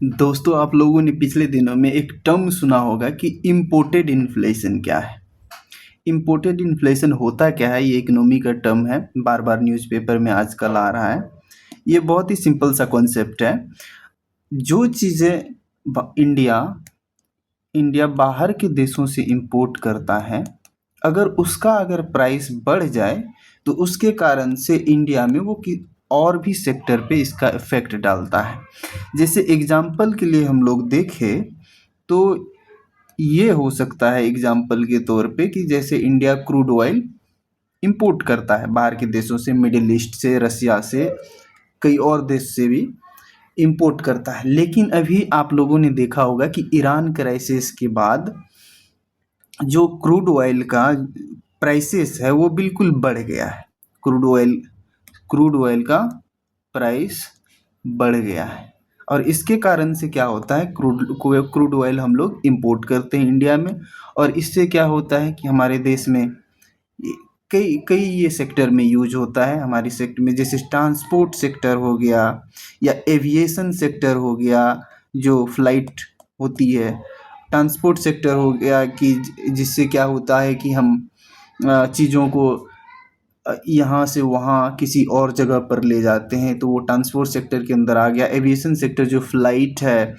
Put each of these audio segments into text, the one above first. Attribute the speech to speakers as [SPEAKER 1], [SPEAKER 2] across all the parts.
[SPEAKER 1] दोस्तों, आप लोगों ने पिछले दिनों में एक टर्म सुना होगा कि इम्पोर्टेड इन्फ्लेशन क्या है। इम्पोर्टेड इन्फ्लेशन होता क्या है, ये इकोनॉमी का टर्म है, बार बार न्यूज़पेपर में आजकल आ रहा है। ये बहुत ही सिंपल सा कॉन्सेप्ट है। जो चीज़ें इंडिया इंडिया बाहर के देशों से इंपोर्ट करता है, अगर प्राइस बढ़ जाए तो उसके कारण से इंडिया में और भी सेक्टर पे इसका इफ़ेक्ट डालता है। जैसे एग्जाम्पल के लिए हम लोग देखें तो ये हो सकता है एग्जाम्पल के तौर पे कि जैसे इंडिया क्रूड ऑयल इंपोर्ट करता है बाहर के देशों से, मिडिल ईस्ट से, रसिया से, कई और देश से भी इंपोर्ट करता है। लेकिन अभी आप लोगों ने देखा होगा कि ईरान क्राइसिस के बाद जो क्रूड ऑयल का प्राइसेस है वो बिल्कुल बढ़ गया है। क्रूड ऑयल का प्राइस बढ़ गया है और इसके कारण से क्या होता है, क्रूड ऑयल हम लोग इंपोर्ट करते हैं इंडिया में। और इससे क्या होता है कि हमारे देश में कई कई ये सेक्टर में यूज होता है। हमारी सेक्टर में जैसे ट्रांसपोर्ट सेक्टर हो गया या एविएशन सेक्टर हो गया, जो फ्लाइट होती है, ट्रांसपोर्ट सेक्टर हो गया कि जिससे क्या होता है कि हम चीज़ों को यहाँ से वहाँ किसी और जगह पर ले जाते हैं, तो वो ट्रांसपोर्ट सेक्टर के अंदर आ गया। एविएशन सेक्टर जो फ्लाइट है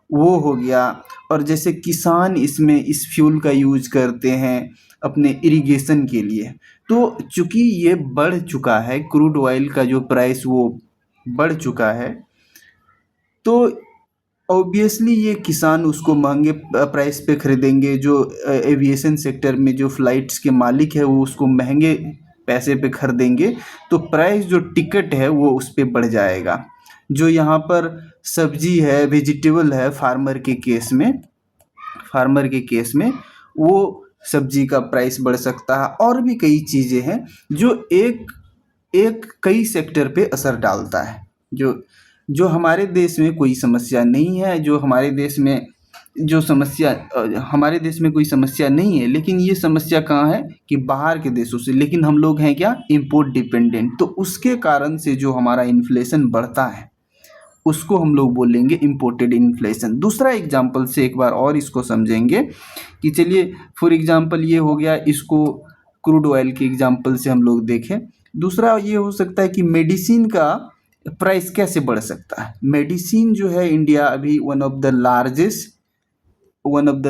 [SPEAKER 1] वो हो गया। और जैसे किसान इसमें इस फ्यूल का यूज करते हैं अपने इरिगेशन के लिए। तो चूँकि ये बढ़ चुका है, क्रूड ऑयल का जो प्राइस वो बढ़ चुका है, तो ऑब्वियसली ये किसान उसको महंगे प्राइस पे खरीदेंगे। जो एविएशन सेक्टर में जो फ्लाइट्स के मालिक है वो उसको महंगे पैसे पे खरीदेंगे, तो प्राइस जो टिकट है वो उस पर बढ़ जाएगा। जो यहाँ पर सब्जी है, वेजिटेबल है, फार्मर के केस में वो सब्जी का प्राइस बढ़ सकता है। और भी कई चीज़ें हैं जो कई सेक्टर पे असर डालता है। जो हमारे देश में कोई समस्या नहीं है, हमारे देश में कोई समस्या नहीं है, लेकिन ये समस्या कहाँ है कि बाहर के देशों से। लेकिन हम लोग हैं क्या, इंपोर्ट डिपेंडेंट। तो उसके कारण से जो हमारा इन्फ्लेशन बढ़ता है उसको हम लोग बोलेंगे इंपोर्टेड इन्फ्लेशन। दूसरा एग्जाम्पल से एक बार और इसको समझेंगे कि चलिए, फॉर एग्जाम्पल ये हो गया, इसको क्रूड ऑयल के एग्जाम्पल से हम लोग देखें। दूसरा ये हो सकता है कि मेडिसिन का प्राइस कैसे बढ़ सकता है। मेडिसिन जो है, इंडिया अभी वन ऑफ द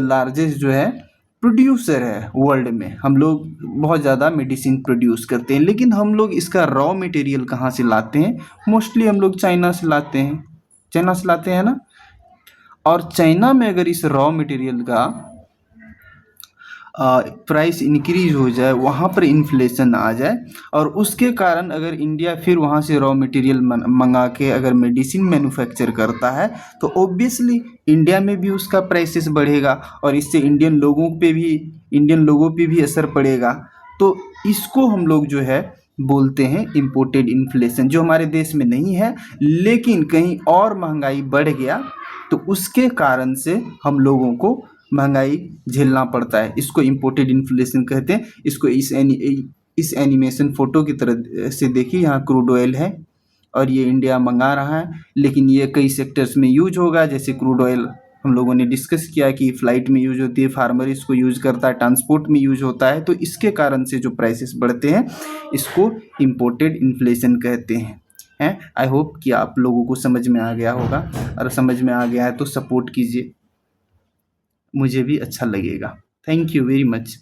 [SPEAKER 1] लार्जेस्ट जो है प्रोड्यूसर है वर्ल्ड में। हम लोग बहुत ज़्यादा मेडिसिन प्रोड्यूस करते हैं, लेकिन हम लोग इसका रॉ मटेरियल कहाँ से लाते हैं? मोस्टली हम लोग चाइना से लाते हैं ना। और चाइना में अगर इस रॉ मटेरियल का प्राइस इंक्रीज हो जाए, वहाँ पर इन्फ्लेशन आ जाए, और उसके कारण अगर इंडिया फिर वहाँ से रॉ मटेरियल मंगा के अगर मेडिसिन मैन्युफैक्चर करता है, तो ऑब्वियसली इंडिया में भी उसका प्राइसेस बढ़ेगा और इससे इंडियन लोगों पे भी असर पड़ेगा। तो इसको हम लोग जो है बोलते हैं इंपोर्टेड इन्फ्लेशन, जो हमारे देश में नहीं है लेकिन कहीं और महंगाई बढ़ गया तो उसके कारण से हम लोगों को महंगाई झेलना पड़ता है। इसको इंपोर्टेड इन्फ्लेशन कहते हैं। इसको इस एनिमेशन फोटो की तरह से देखिए, यहाँ क्रूड ऑयल है और ये इंडिया मंगा रहा है, लेकिन ये कई सेक्टर्स में यूज होगा। जैसे क्रूड ऑयल हम लोगों ने डिस्कस किया कि फ्लाइट में यूज होती है, फार्मर इसको यूज करता है, ट्रांसपोर्ट में यूज होता है। तो इसके कारण से जो प्राइसेस बढ़ते हैं इसको इंपोर्टेड इन्फ्लेशन कहते हैं। आई होप कि आप लोगों को समझ में आ गया होगा, और समझ में आ गया है तो सपोर्ट कीजिए, मुझे भी अच्छा लगेगा। Thank you very much.